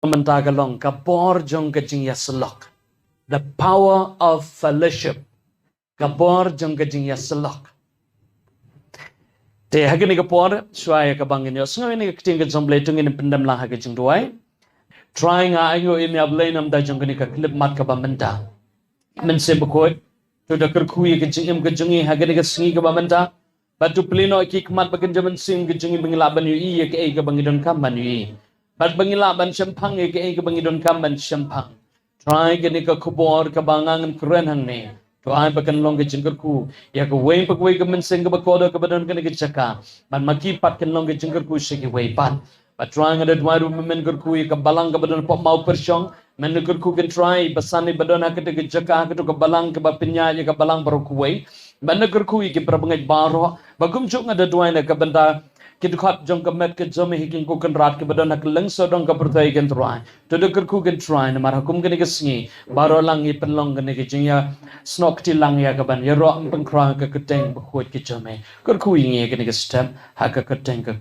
Mentagalong ka BOR jong ka JINGIASYLLOK. The power of fellowship. Ka BOR jong ka JINGIASYLLOK. Te hagi ni ka BOR suaya ka bangin yo. Sengaw ini ka keting ka jomblay tung ini pendam lang hagi jing duay. Try nga ayo ini ablay nam da jong ka klip mat ka ba menta. Mense bukoy. To da kerkuy ka jingim ka jungi hagi ni ka singi ka ba menta. Batu pelino iki kemat bakin jaman sim ka jungi bengilaban yu iya ka ay ka bangidon kaman yu iya. Bat bangilaban sempang ke ke bangidon kamban sempang. Try ke ni ka kubor ka bangangan keren hang ni. Try bakan long ke jengker ku. Ya ke wei pak wei ke menseng ke bakodo ke badan ke ni ke caka. Bat maki pat ke long ke jengker ku segi wei pat. Bat try ngada dua ru men ker ku ke balang ke badan pop mau persyong. Men ker ku kan try basani badan ha ke ke caka ke ke balang ke bapinya ya ke balang baru ku wei. Bat ker ku ke berbangai baro. Bagum cuk ngada dua na ke benda Kidukhat jong kamet ke jome hiking ko kan rat ke badan nak lengso dong ka pertai kan try to de ku kan try na mar hukum kan ke singi baro lang i penlong kan ke jingya snok ti lang ya ka ban ya ro peng kra ka keteng bkhot ke jome kur ku ngi kan ke step ha ka keteng ka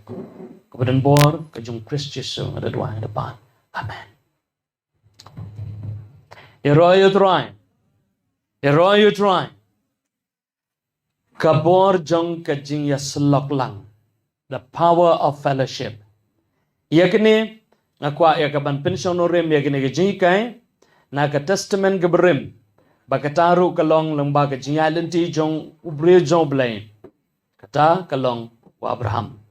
badan BOR ke jong Kristus so ada dua depan amen ya ro you try ka BOR jong ka JINGIASYLLOK lang. The power of fellowship. Yakni nakwa yakaban pensionorim yakni gejinkai na ka testament gebrim bakataru kalong lembaga jinyalinti jong ubre jong blay kata kalong wa Abraham.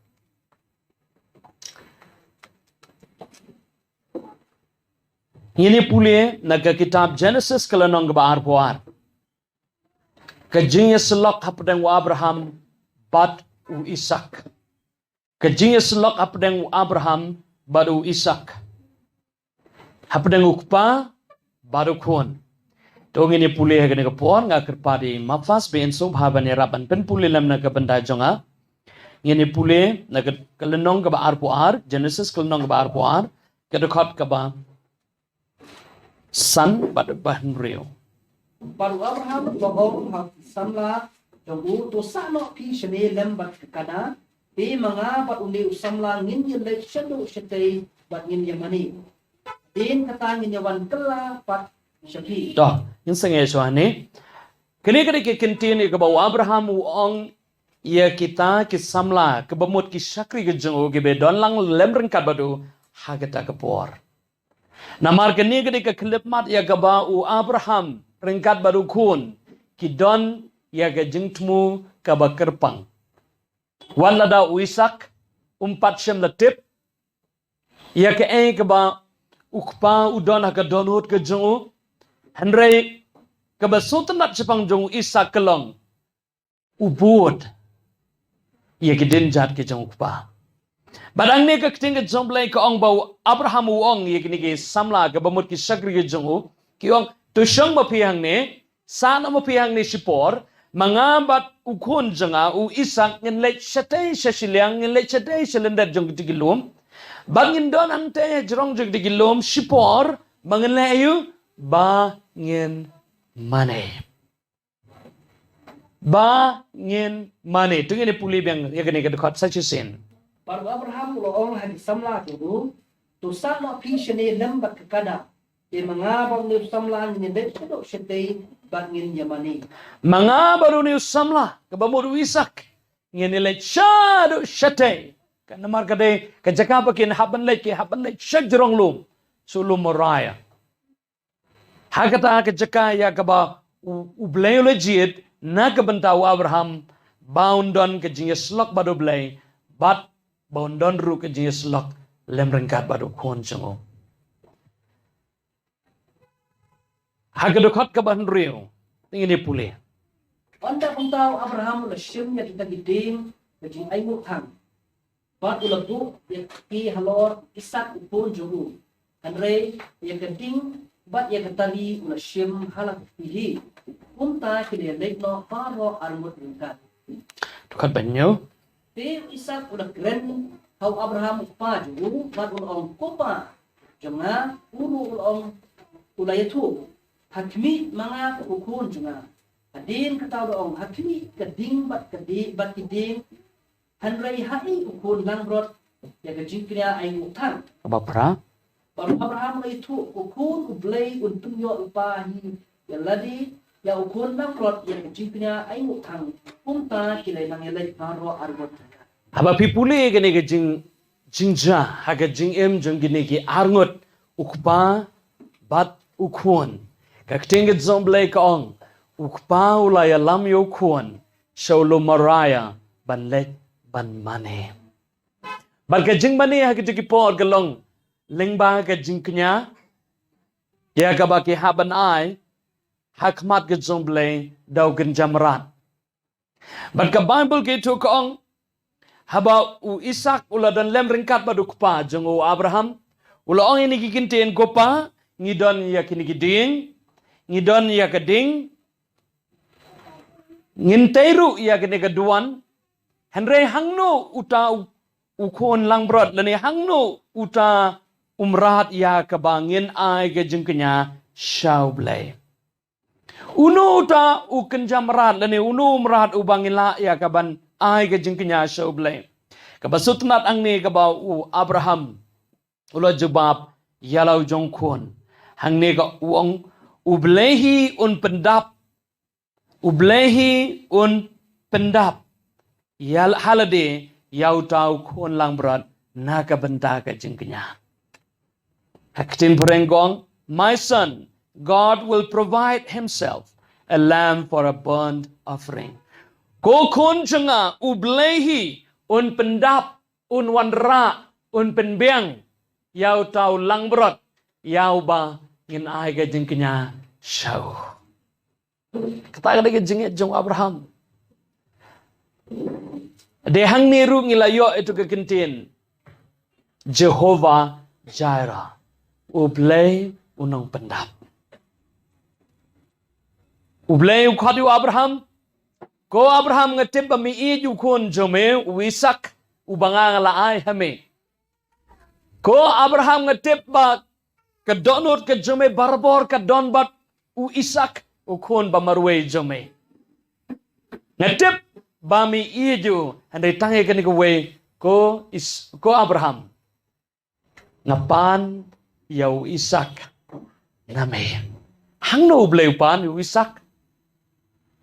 Ini pule na ka kitab Genesis kalanong BOR. Ka JINGIASYLLOK hapadang wa Abraham bat u Isak. JINGIASYLLOK hapadang Abraham baru Isak. Hapadang ukpa baru kuan. Tong ini pulih hagani kapon nga kerpadi mafas be enso bhaban eraban pen pulih lam na kabanda jonga. Ini pulih na kalenong ka BOR Genesis kalenong ka BOR kadakot ka ba san baru bahan rio. Baru Abraham bohong samla jogu to sano pi shene lembat kana di mga pauli usamla ngin yelek shadu shetay bat ngin yamani din kata ngin yawan kela pat shafi Toh yung sangay so ani kini ke kintini ka ba Abraham uong ya kita kisamla kabamot ki shakri ke jongo ke be don lang lemren kabadu hagata ka BOR namar kini ka klip mat ya ka ba Abraham ringkat baru kun ki don ya ka jingtmu ka ba kerpang wala da Isak umpat shem latip ya ke ke ba ukpa udon ka donut ke jongu Henry ka ba sultanat sepang jongu Isak kelong ubud ya ke dinjat ke jongu ukpa badang ne ka keting ke jomblay ka ong ba Abraham uong ya ke samla ka ba mut ki sakri ke jongu ki ong tu syang ma pihang ne sana ma pihang ne sipor mangabat ukun janga Isak ngin lech satay sa silyang ngin lech satay sa lendar jong digilom bangin don ante jrong jong digilom sipor bangin layu bangin mane tungin puli bang yagani kadakot sa sin baru Abraham loong hadi samla jogu to sano pi shene lembat kana di mga bang samla ngin lech shadu shetay bangin yamani mga baru ni usamla kabamuru Isak ngenilay shadu shatay kan namar kade kajaka pakin haban lek shak jrong lum sulum moraya hakata kajaka ya kaba ublay legit na kabanta Abraham boundon ke JINGIASYLLOK badu blay bat boundon ru ke JINGIASYLLOK lemrengkat badu kuon jongo hagadukot kaban rio ini pulih anda pun tahu Abraham la shimnya kita giding bagi ayu hang bat ulagu yang ki halor Isak upun jogu andre yang geding bat yang tali ula shim halak pihi punta kile lekno paro armut ringkat dukat banyo te Isak ula keren hau Abraham upa jogu bat ulong kopa jonga ulong ulayatu hakmi mga ukun junga adin kataw doong hakmi kading bat kiding hanray hai ukun lang brot ya kajing kria ay utang apa pra Baru Abraham itu ukun ublay untung yo upahi ya ladi ya ukun nang rot yang jingnya ayu tang punta kilai nang yalai paro arbot. Haba pipuli gini ke jingja haga jingem jong gini ki arngot ukpa bat ukun. Kaktingit zomblay kaong ukpa ulaya lam yo kun shaulo maraya ban let ban mane. Barka jing mane haga jiki por galong lingba ka jingknya ya ka baki haban ai hakmat ke zomblay daw gen jamrat. Barka Bible ke tu kaong haba u Isak ula dan lem ringkat badu kupa jeng u Abraham ula ong ini kikintin kopa ngidon ya kini giding ngidon ya keding nginteiru ya kini keduan henre hangno uta ukon lang brot lani hangno uta umrat ya kebangin ai ke jengkenya shaublay uno uta uken jamrat lani uno umrat ubangin la ya kaban ai ke jengkenya shaublay kabasutnat ang ni kabaw u Abraham ulo jubab yalau jongkon hang ni ka uong ublehi un pendap yal halade yau tau kon lang berat naga benda ka jengkenya haktin perengong my son God will provide himself a lamb for a burnt offering ko kon jenga ublehi un pendap un wanra un penbiang yau tau lang berat yau ba ngin ai ka jengkenya shau kata ka jengit jong Abraham dehang niru ngilayo itu kekentin Jehovah Jireh ublay unang pendap ublay ukhadu Abraham ko Abraham ngatip mi iju kun jome Isak ubanga laay hame ko Abraham ngatip ba kadonot ka jome barbor ka donbat u Isak ukun ba marwe jome ngatip bami iju andai tangi kani ko Abraham ngapan yau Isak name hangno bleupan yu Isak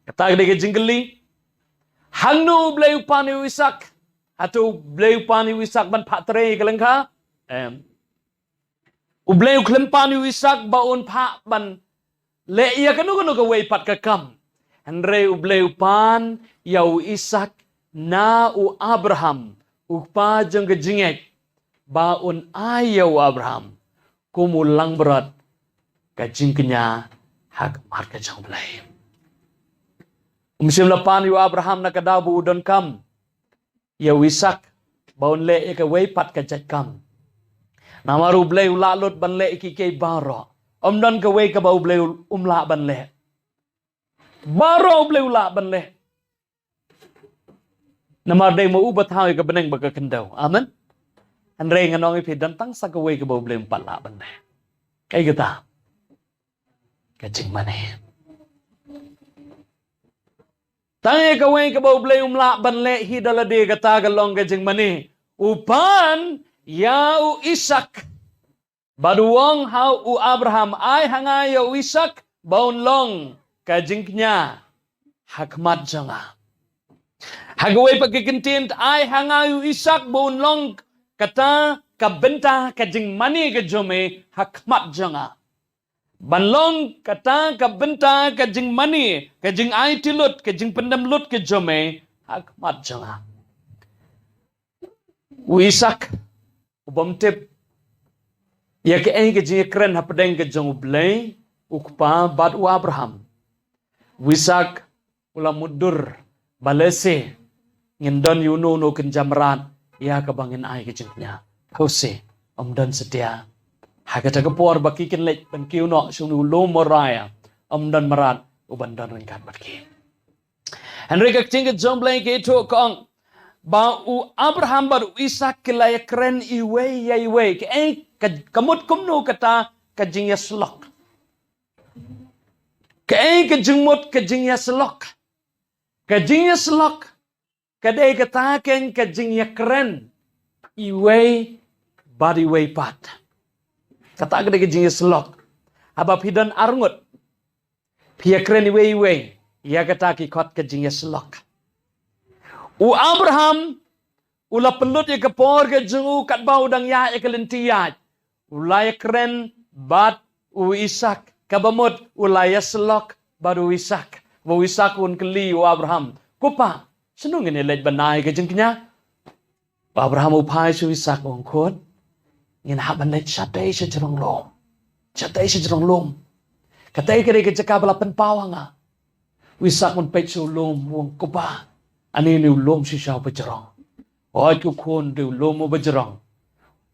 kata gede jinggeli hangno bleupan yu Isak atau bleupan yu Isak ban patre kalengka ubleu klempan yu Isak baun pa ban le iya kanu ka wei pat ka kam Andre ubleu pan yau Isak na u Abraham ukpa jeng ke jingek baun ayau Abraham kumulang berat ka jingkenya hak marka jang belai umsim lapan yu Abraham na kadabu udon kam yau Isak baun le ka wei pat ka jat kam namaru bleu lalut ban le ki ke baro omdan ka wei ka bau bleu umla ban le baro bleu la ban le namar dei mo ubat hawi ka beneng baka kendau amen andre nganong ipi dan tang sa ka wei ka bau bleu pat la ban le kai kita ka jing mane tangi ka wei ka bau bleu umla ban le hidala de ka ta ka long ka jing mane upan yau Isak baduang hau u Abraham ai hangai yau Isak baun long kajingnya hakmat janga hagawai pakikintin ai hangai u Isak baun long kata kabenta kajing mani kajome hakmat janga banlong kata kabenta kajing mani kajing ai tilut kajing pendam lut kajome hakmat janga u Isak ubam tip ya ke ai ke jing kren hapdeng ke jong blai ukpa bat u Abraham Isak ula mudur balese ngindon yuno no kenjamrat ya kabangin ai ke jingnya hose omdan setia hagata ke por baki ken lek ban kiu no sunu lo moraya omdan marat ubandan ringkat baki Henry ka jing ke jong blai ke to kong ba u Abraham bar Isak kilay kren iwe ke ai kamut kumno kata ka JINGIASYLLOK ke ai ka jingmut ka JINGIASYLLOK ka JINGIASYLLOK ka dei kata ken ka jingya kren iwe body way pat kata ke JINGIASYLLOK haba pidan arngut pia kren we ya kata ki kot ke JINGIASYLLOK u Abraham ula pelut ya ke por ke jengu kat bau dang ya ke lentiat ulai kren bat u Isak kabamut ulai selok baru Isak wa Isak un keli u Abraham kupa senung ini lej banai ke jengknya Abraham upai su Isak ong khot ngin haban lej satai se jerong lom katai kere ke jaka bala pen pawanga Isak un pech su lom wong kupa ani ni lom si sao bejerong oi ku khon de lom bejerong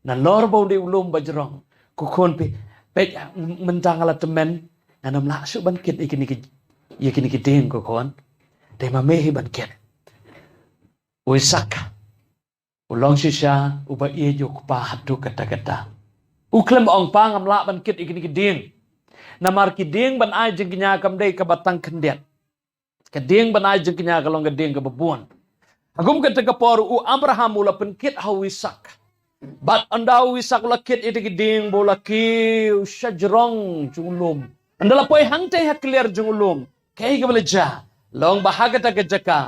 na lor bau de lom bejerong ku khon pe mentang ala temen nganam la su ban kit ikini ki ding ku khon de ma mehi ban kit Isak ulong sisa uba ie juk pa hatu kata uklem ong pa ngam la ban kit ikini ki ding namar ki ding ban ai jing nya kam dei ka batang kendet ka ding ban ai jing nya ka long ka ding ka babon agum kata ka por u Abraham ula pen kit ha Isak bat andau Isak ula kit ikini ki ding bola ki sajrong julum andala poi hangte ha clear julum kai ka beleja long bahaga ta ka jaka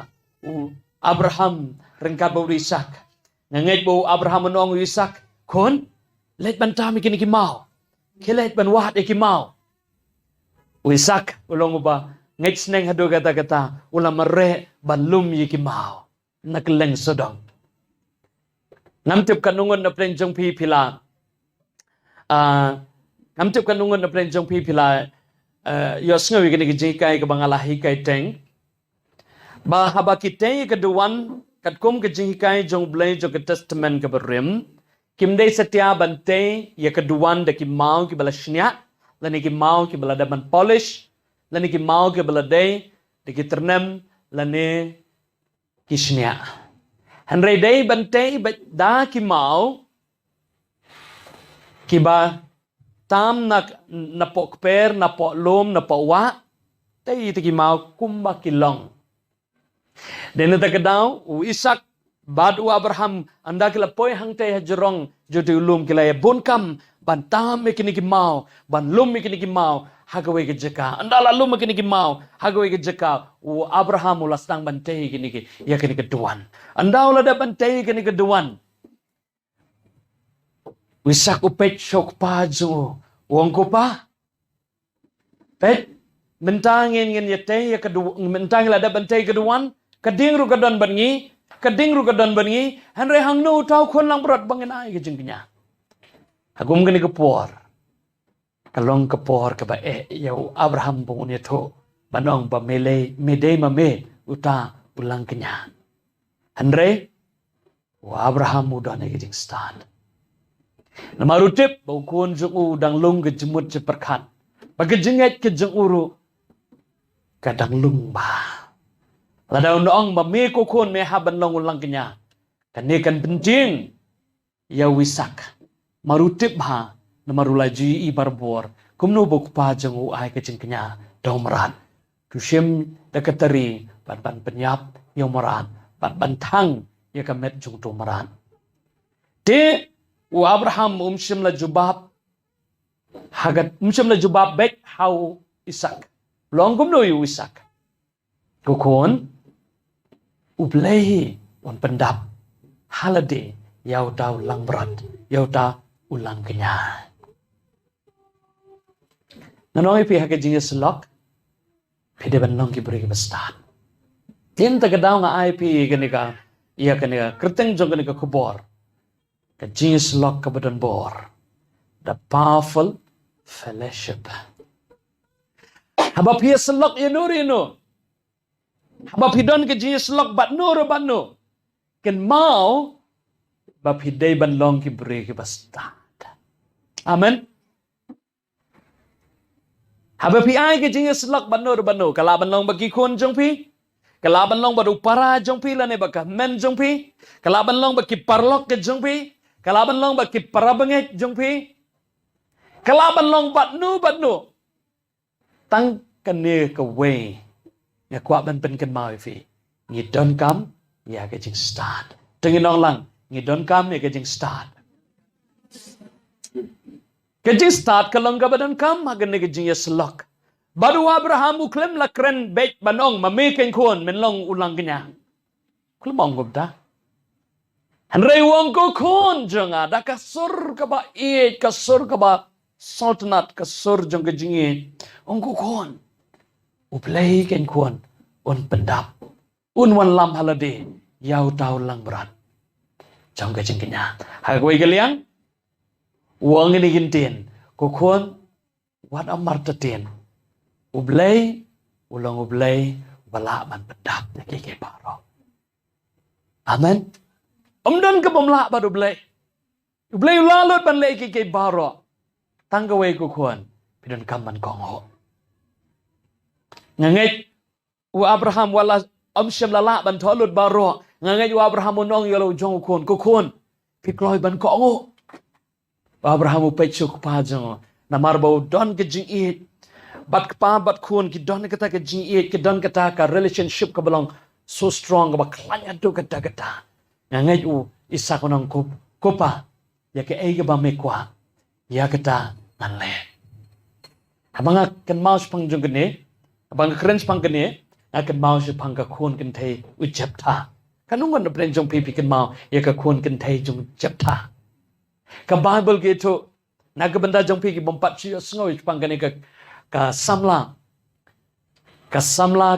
u Abraham rengkat bau Isak ngait bau Abraham menong Isak kon let ban tam ikini ki mau kelet ban wat iki mau Isak ulong ba ngait sneng hadu kata ulam mere ban lum iki mau nakleng sodong ngamtip kanungon na plen jong pi pila ngamtip kanungon na plen jong pi pila yos ngawi kini jikai ka bangalahi kai teng ba haba kitay kaduan katkum ke jikai jong blay jong ke testament ke berim kimdei setia bante ya keduan de ki mau ki bala shnya lani ki mau ki bala daman polish lani ki mau ki bala de ki ternem lani ki shnya hanre dei bante da ki mau ki ba tam na pok per na pok lom na pok wa tei ki mau kumba ki long dan neta kedau u Isak bad u Abraham anda kila poi hangte hajerong jodi ulum kila ya bonkam ban tam ikini ki mau ban lum ikini ki mau hagawe ke jeka anda la lum ikini ki mau hagawe ke jeka u Abraham ulas tang bante ikini ki ya kini keduan anda ula da bante ikini keduan Isak upet sok pa jo wong ko pa pet mentangin ngin yete ya kedua mentang la da bante keduan kading ru kadon bangi hanre hang no tau kon lang berat bangin ai ke jengknya agum gani ke por kalong ke por ke ba yau Abraham pun ne tho banong ba mede mame uta ulang kenya hanre wa Abraham udah ne ke jeng stand namarutip bau kon jung udang lung ke jemut je perkat bagi jenget ke jeng uru kadang lung ba Ladau noong mami kokon me haban long ulang kenya. Kanikan penting ya Isak marutip ha namarulaji ibar BOR kumno bok pa jangu ai ke kenya domran. Kusim dekatari ban penyap yang moran ban tang ya kamet jung domran. De u Abraham la jubab hagat la jubab bet hau Isak. Long kumno yu Isak. Kokon ublei on pendap holiday yau tau lang berat yau ta ulang kenya nanoi pi hake JINGIASYLLOK pede banong ki beri bestat tin ta gadau nga IP ganika iya kanika kerteng jong kanika kubor ka JINGIASYLLOK ka badan BOR the powerful fellowship habab hiya selok inurino habab hidon ke JINGIASYLLOK batno ken mau bab hidai ban long ki beri ki bastad amen habab ai ke JINGIASYLLOK batno kala ban long bagi kon jong pi kala ban long badu para jong pi lane baka men jong pi kala ban long baki parlok ke jong pi kala ban long baki para benget jong pi kala ban long batno tang kane ka way ya kwa ban pen kan mau fi ngi don kam ya ke jing start tengin nong lang ngi don kam ya ke jing start Kejing start kalong ka badan kam hagan ni kejing yasyillok. Baru Abraham uklem lakren bet banong mamikin kuon menlong ulang kenya. Kulmong gubda. Henry wong ko kuon jonga da kasur ka ba iet kasur ka ba sultanat kasur jong kejing ong ko kuon. Uplay ken kuon un pendap. Un wan lam halade yau tau lang berat. Jong kejing kenya. Hagway kaliang uang ini gintin, kukuan, wat amar tetin, ublay, ulang ublay, wala man pedap na kike paro. Amen. Omdan ka bumla ba ublay? Ublay ulalot man lay kike paro. Tanggaway kukuan, pidon kaman kongho. Ngangit, u Abraham wala omsyam lala ban tolot baro. Ngangit u Abraham unong yalo jong kukuan, pikloy ban kongho. Abraham upechuk pajang namar bau don ke jing it bat kpa bat kun ki don kata ke jing it ki don kata ka relationship ka belong so strong ka klanya do kata kata ngai u isa konong kopa ya ke ai ba me kwa ya kata nanle abanga kan maus pang jung kene abanga kren pang kene akan maus pang ka kun kan thai u chapta kanungan no pren jong pipi kan mau ya ka kun kan thai jung chapta ka Bible gitu naga benda jong pi ki bompat siyo sngoi pangkani ka samla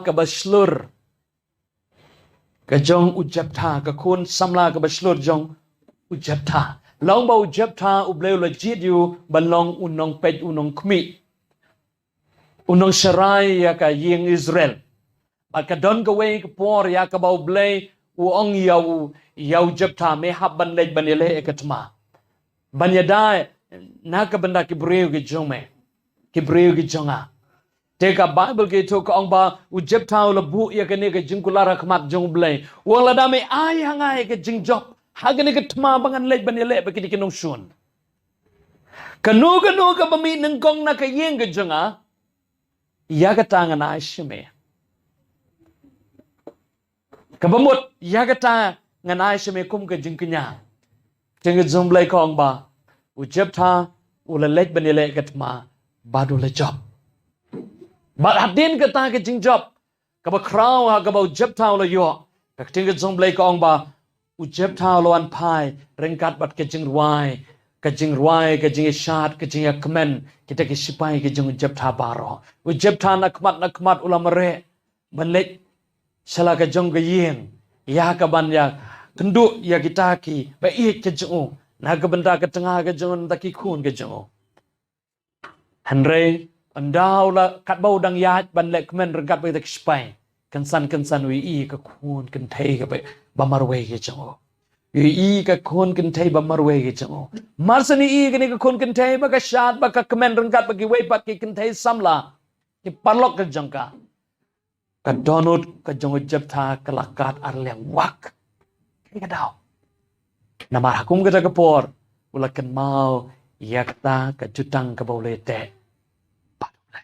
ka baslur ka jong ujab tha ka kun samla ka baslur jong ujab tha long ba ujab tha ubleu la jit yu balong unong pet unong kmi unong sharai ya ka ying Israel ba ka don ka wei ka por ya ka ba ublei uong yau jab tha me hab ban lej ban ele ekatma Banyadai naka benda kibreu ki jome kibreu ki jonga teka Bible ki to ka ong ba ujep tau la bu ya kene ke jingkulara kmat jong blai wala dame ai hangai ke jingjop hagane ke tma bangan lej banyele ba kini kinong shun kanu ka bami nang kong na ka yeng ke jonga ya ka tangan ai shime kabamut ya ka ta nganai shime kum ke jingknya Jangan jumlah kong ba, ujab tha, ulalek banilek katma, badu le job. But hadin kata ke jing job, kaba kraw ha kaba ujab tha ula yo, kak tinggal jumlah kong ba, ujab tha ula an pai, rengkat bat ke jing ruai, ke jing ishat, ke jing yakmen, kita ke sipai ke jing ujab tha baro. Ujab tha nakmat ula mere, banlek, salah ke jong ke yeng, ya kaban ya. Kenduk ya kita ki baik ke jeng naga benda ke tengah ke jeng taki kun ke jeng Henry andau la kat bau dang yat ban lek men regat bai tak spai kansan wi i ke kun kan thai ke ba marwe ke jeng i ke kun kan thai ba marwe ke jeng marsani i ke ni ke kun kan thai ba ka shat ba ka kemen regat ba ki wei pat ki kan thai samla ki parlok ke jeng ka donut ke jeng jeb tha kelakat arleng wak Ika daw. Namar hakum kita kepor. Ulakan mau. Yakta kejutang kebaulete. Padulai.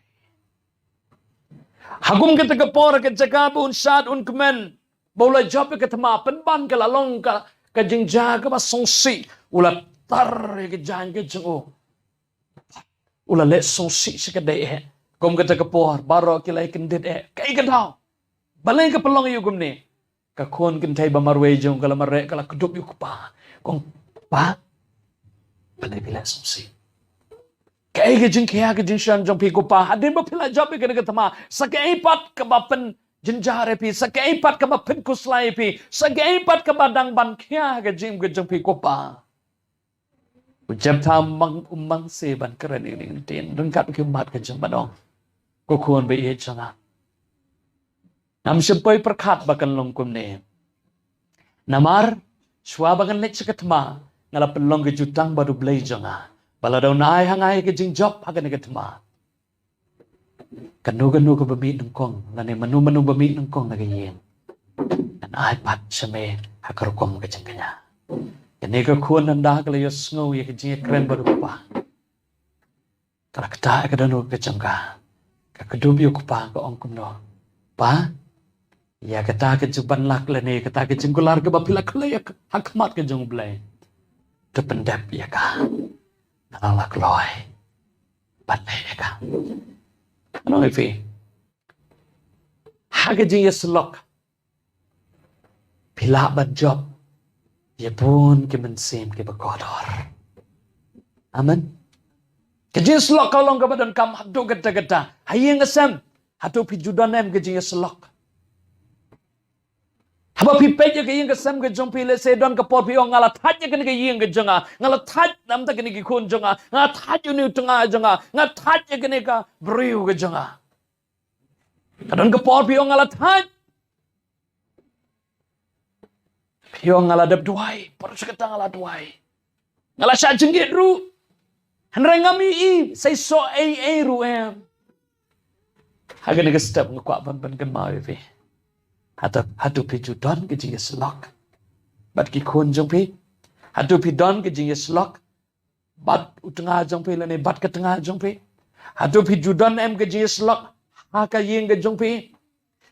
Hakum kita kepor. Kejaka pun syad un kemen. Baulai job ke tema. Penban ke lalong ke jingja ke basongsi. Ulat tar ke jang ke jengu. Ulat let songsi sekadai. Kum kita kepor. Baro kilai kendit. Ika daw. Balai ke pelong yugum ni. Kakon kintai ba marwe jong kala marre kala kudup yuk pa kong pa balai bila sumsi kai ke jing kaya ke jing shan jong pi ko pa hadin ba pila job ke ke tama sakai pat ke ba pen jinjare pi sakai pat ke ba pen kuslai pi sakai pat ke ba dang ban kya ke jing pi ko pa ujab tham mang se ban keren ini tin deng kat ke mat ke jong badong ko kon be ye changa Nam sepoi perkat bakan longkum ne. Namar shwa bakan lek sekatma ngala pelong ke jutang baru blai jonga. Bala daw naay hangai ke jing job hagan ke tma. Kanu ke bami nengkong ngane manu bami nengkong na yen. Nan ay pat seme hakarukom ke jengkanya. Kene ke kuan nanda kala yo sngo ye ke jing kren baru pa. Kala kata ke danu ke jengka. Ka kedub yo kupa ke ongkum no. Pa ya kata ke juban lak lene kata ke jengkular ke bapila kala ya hakmat ke jong blai. Te pendap ya ka. Nalak loy. balai ka. Ano ifi? Haga jingiasyillok. Pila ban job. Ya pun ke mensim ke berkodor. Amen. Kejingiasyillok kalau ka badan kam hadu gata-gata. Hayeng asam. Hatu pi judanem kejingiasyillok. Haba pi peje ke yeng kasam ke jong pi le se don ka por pi ong ngala that ye ke yeng ke jonga ngala that nam ta ke ni kun jonga ngala that yu ni tunga jonga ngala that ye ke ka briu ke jonga kadon ka por pi ong ngala that pi ong ngala dap duai por sekata ngala duai ngala sha jengit ru hanre ngami I sai so ai ru em haga ni ke step ngkwa ban kan mau fi hatu pi judon ke jingiasyillok bat ki kun jong pi hatu pi don ke jingiasyillok bat utengah jong pi lane bat ke tengah jong pi hatu pi judon em ke jingiasyillok ha ka yeng ke jong pi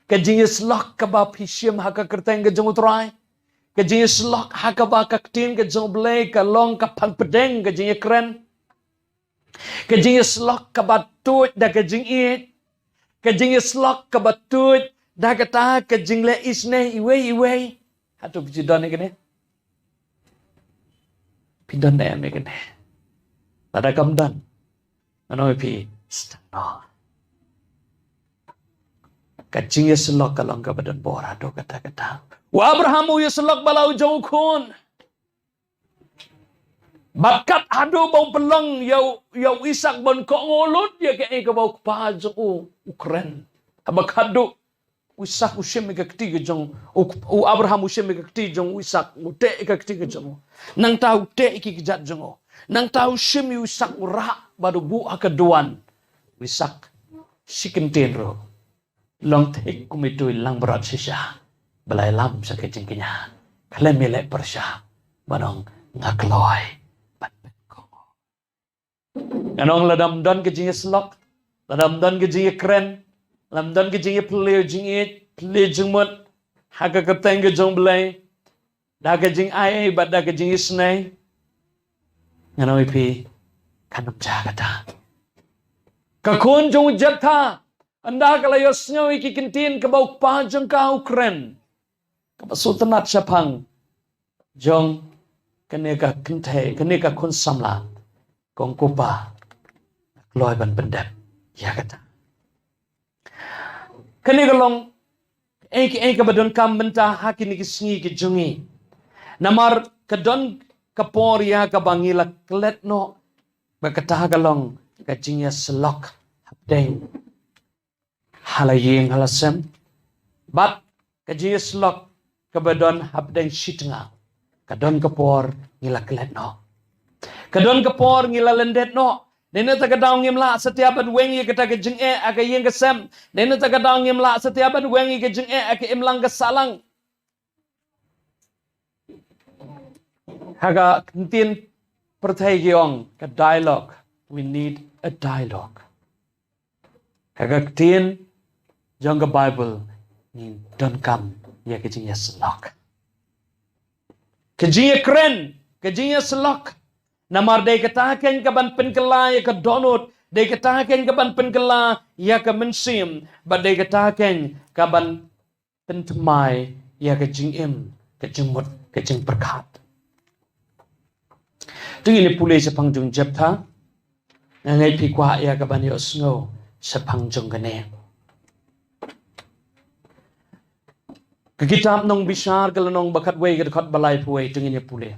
ke jingiasyillok ka ba pi shim ha ka kerteng ke jong utrai ke jingiasyillok ha ka ba ka tin ke jong ble ka long ka pang pedeng ke jingiakren ke jingiasyillok ka ba tut da ke jingit ke jingiasyillok ka ba tut dah kata ke jingle isne iwe hatu pijidon ikene pidon da em ikene tada kamdan ano pi stano ka jingiasyillok kalong ka badan BOR hatu kata wa Abraham yasyillok balau jauh kun bakat hadu bau pelong yau Isak bon ko ngolut ya ke bau pa jauh Ukraine abak hadu Isak usim ke ketiga jong Abraham usim ke ketiga jong Isak ute ke ketiga jong nang tahu te iki kejat jong nang tahu sim Isak ura baru bu akaduan Isak sikinten ro long tek kumitu lang berat sisa balai lam sa kejengkinya kale mele persya banong ngakloi bat ko anong ladam don ke jingiasyillok ladam don ke jingiakren lam don ke jingi pleo jingit pleo jingmot haga ka teng ke jong blai da ke jing ai bat da ke jingi snai ngano ipi kanam jagata ka kun jong jatha anda kala yosnyo iki kintin ke bau pa jong ka Ukraine ka sultanat sapang jong kene ka kente kene ka kun samla kong kupa loy ban pendep ya kata kene galong eki badon kam benta hakini kisngi ki jungi namar kadon kapor ya ka bangila kletno bakata galong ka jingiasyillok hapdeng halayeng halasem bat ka jingiasyillok ka badon hapdeng shitnga kadon kapor ngila kletno kadon kapor ngila lendetno Nene takadang ngimla setiap wengi kita ke jeng aka yeng kesem. Nene takadang ngimla setiap wengi ke jeng aka imlang kesalang. Haga kentin pertai giong ke dialogue. We need a dialogue. Haga kentin jong ke Bible ni don kam ya ke jingiasyillok. Ke jingiakren, ke jingiasyillok. Namar day kataken kaban penkela ya ka donut, day kataken kaban penkela ya ka mensim, but day kataken kaban pentemai ya ka jingim, ka jingmut, ka jing perkat. Tu ini pulih sepang jung jepta, ngai pi kwa ya kaban yo sngo sepang jung gane. Kitab nong bisar kalau nong bakat wei ka kot balai puai tu ini pulih.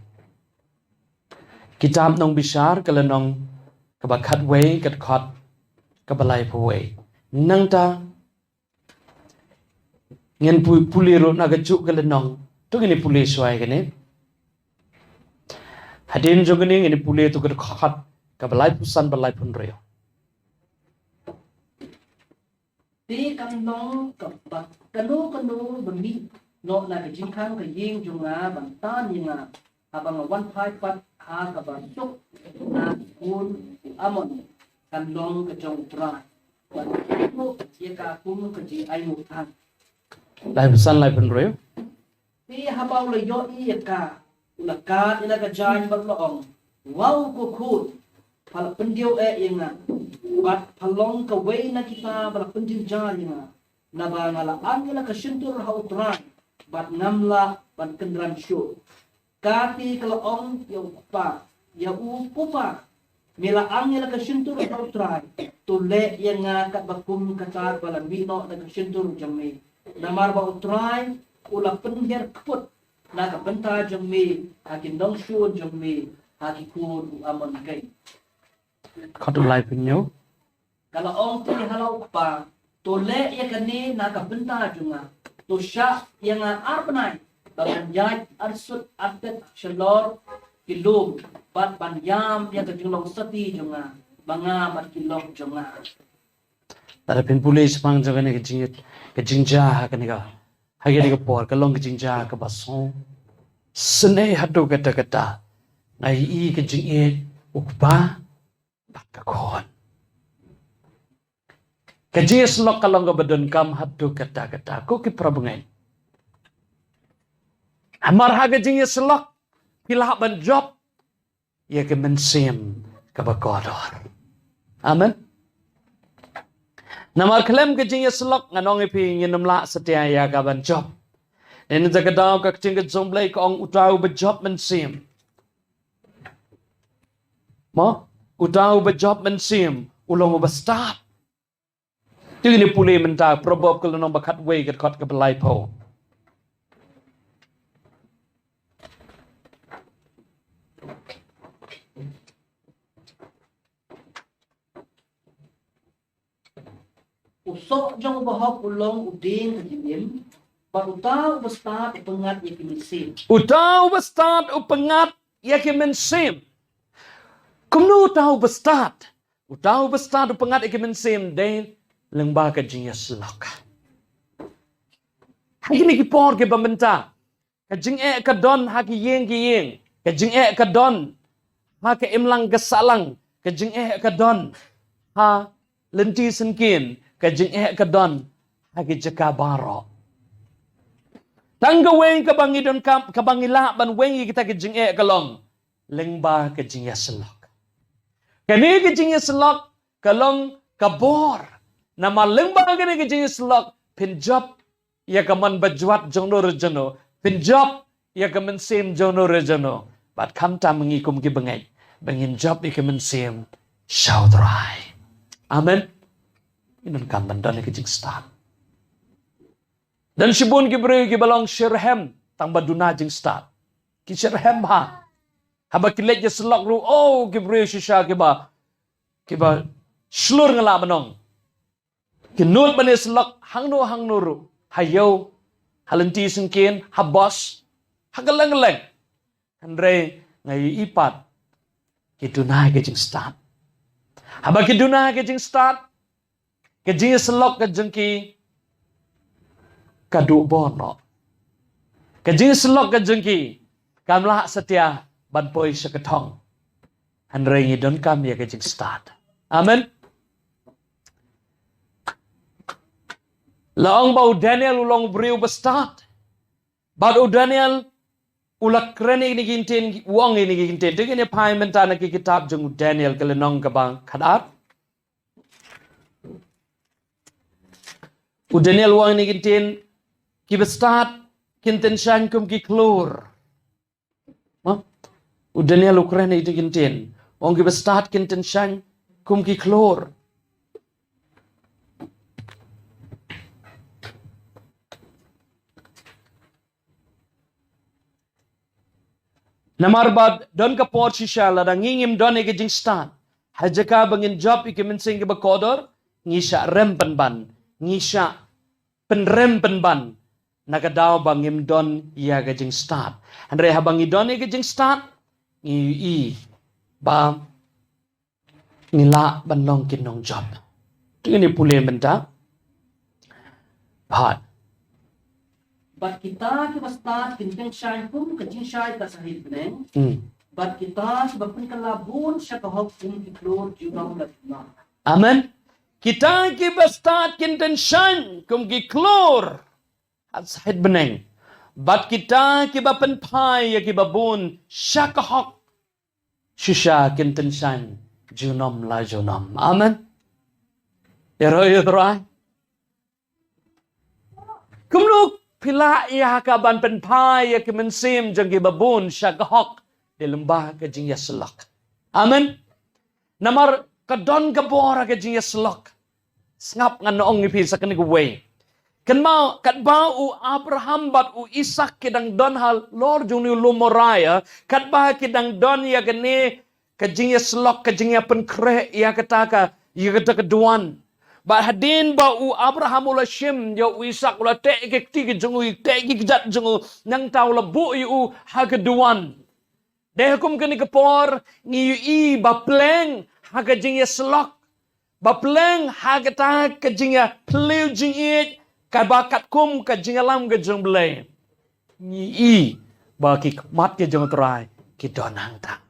Kitab nong bisar kalau nong kebakat wei kat kot kebalai puai nang ta ngen puliro naga juk kalau nong tu gini pulih suai gini hadin jo gini ngini pulih tu kat kot kebalai pusan balai pun reo Di kanong kapat kanu bemi no na kejingkang kejing junga bantan yinga abang wan pai pat ha kabantuk na kun amon kanong kejong tra wan ko ka kum keji ayu tan lai pusan lai pun reo Di habau le yo ka ulakat ina ka jan bang loong wow ko khut pal pendio yinga But palong kaway na kita bala penjinjanya na ba ngalaan nila kasintur hautran but ngamla but kendran syo. Kati kalaong yaw pa yaw upa nilaang nila kasintur hautran tule yang nga katbakum katar bala bino na kasintur jami. Namar ba utray ula penher kaput na kabenta jami hakindong syo jami hakikun amon gay. Kau tu live punya. Kalau orang tu halau pa, tole ia kini nak benta juga. Tu syak yang arpenai, bagian jaj arsut atet shalor kilum, bat banjam dia kejulong seti juga, banga bat kilong juga. Tapi pun polis pang jaga ni kejinja kan ni ka. Hari ni ka por kalong kejinja ka basong. Senai hatu kata-kata. Ngai I kejinge ukpa bat ka kon. Kejingasyillok kalong ka badun kam hatu kata-kata. Ko ki prabengai. Amar ha kejingasyillok pilah ban job ya ke mensim ka bakodor. Amen. Namar klaim kejingasyillok nganong ipi nginumla setia ya ka ban job. Ini jagadau ka kejing jomblai ka ong utau ba job mensim. Mo utau ba job mensim ulong ba start. Tu ni pulih mentah probab kalau nong bakat way kat kot ke belai po. Usok jong bahok ulong uding kejimim, baru tahu bestart pengat yang kimisim. Utau ba start upengat ya ke mensim. Kumnu utau ba start. Utau ba start upengat ya ke mensim den lengba kejingasyillok. Hari ni kipor ke bamenta. Kejing ka don ha ki yeng. Kejing ka don ha ke imlang gesalang. Kejing ka don ha lenti senkin. Kejing ka don ha ki jaka baro. Tangga weng ka bangidon ka bangila ban wengi kita kejing kalong. Lengba kejingasyillok. Kani kejingasyillok kalong ka BOR. Nama lengba kani kejingasyillok pinjab ya kaman bajuat jono rejano. Pinjab ya kaman sim jono rejano. Bat kamta mengikum ki bengai. Bengin job ya kaman sim shaudrai. Amen. Inun kam bandan ki jing start. Dan sibun ki beri ki balong Shirhem tang baduna jing start. Ki Shirhem ha. Haba ki lej selok ru oh ki beri shisha ki ba slur ngala manong. Kinut bani selok hang no ru. Hayo halenti sengkin habos hagaleng-leng. Andre ngai ipat ki dunai ki jing start. Haba ki dunai ki jing start. Ki jing selok ki jengki kadu bono. Ki jing selok ki jengki kamlah setia ban poi seketong. Andre ngi don kam ya ki jing start. Amen. Laong bau Daniel ulong beriu bestart. Bau Daniel ulak kreni ni gintin wong ini gintin. Dengan ni pai mentana ki kitab jeng Daniel kelenong kabang kadat. Daniel wong ini gintin ki bestart kinten shankum ki klur. Daniel ukreni itu gintin. Wong ki bestart kinten shankum ki klur. Namarbad don ka por shisha la ngingim don ke jing stan. Hajaka bangin job ke mensing ke bakodor ngisha rem penban. Ngisha penrem penban. Nakadaw bangim don ya ke jing stan. Andre habangi don ke jing stan. Ngi ba ngila banlong kinong job. Tu ni pulih benta. Bhat. Bat kita start kinteng syai kum kejing syai ka sahid beneng. Bat kita sebabkan kalabun sya kahok kum iklur junong latna. Amen. Kita start kinteng syai kum iklur at sahid beneng. Bat kita bapen pai ya babun sya kahok shisha kinteng syai junom la junom. Amen. Ya roh ya terai. Kumluk pila ia kaban penpai ya kemensim jangki babun syagahok di lembah ke JINGIASYLLOK. Amen. Namar kadon ke BOR ke JINGIASYLLOK. Ngap ngan noong ipi sakani ku way. Kan mau kat bau Abraham bat u Isak kedang don hal Lord jung ni lumoraya kat ba kedang don ya gene ke JINGIASYLLOK ke jingia penkre ya ketaka ya ketaka duan. Ba hadin ba u Abraham ula shim ya u Isak ula te ke ti ke jungu te ke jat jungu nang tau la bu u ha ke duan. Deh hukum kini ke por ngi i ba pleng ha ke JINGIASYLLOK. Bapleng hagata ke jinga pliu jingit kabakat kum ke jingalam ke jong blay ni i ba ki mat ke jong trai ki donang ta